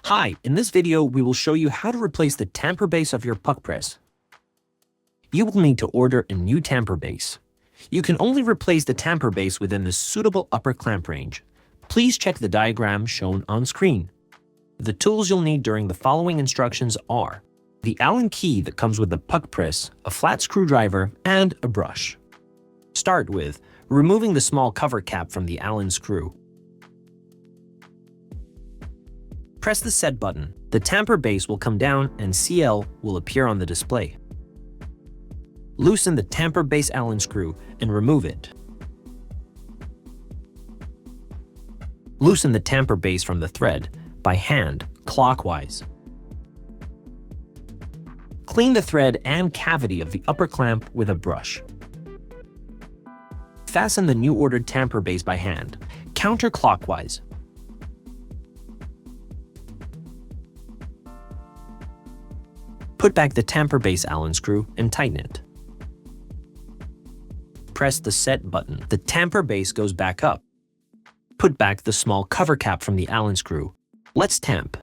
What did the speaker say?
Hi, in this video we will show you how to replace the tamper base of your PUQ press. You will need to order a new tamper base. You can only replace the tamper base within the suitable upper clamp range. Please check the diagram shown on screen. The tools you'll need during the following instructions are the Allen key that comes with the PUQ press, a flat screwdriver, and a brush. Start with removing the small cover cap from the Allen screw. Press the set button. The tamper base will come down and CL will appear on the display. Loosen the tamper base Allen screw and remove it. Loosen the tamper base from the thread by hand, clockwise. Clean the thread and cavity of the upper clamp with a brush. Fasten the new ordered tamper base by hand, counterclockwise. Put back the tamper base Allen screw and tighten it. Press the set button. The tamper base goes back up. Put back the small cover cap from the Allen screw. Let's tamp.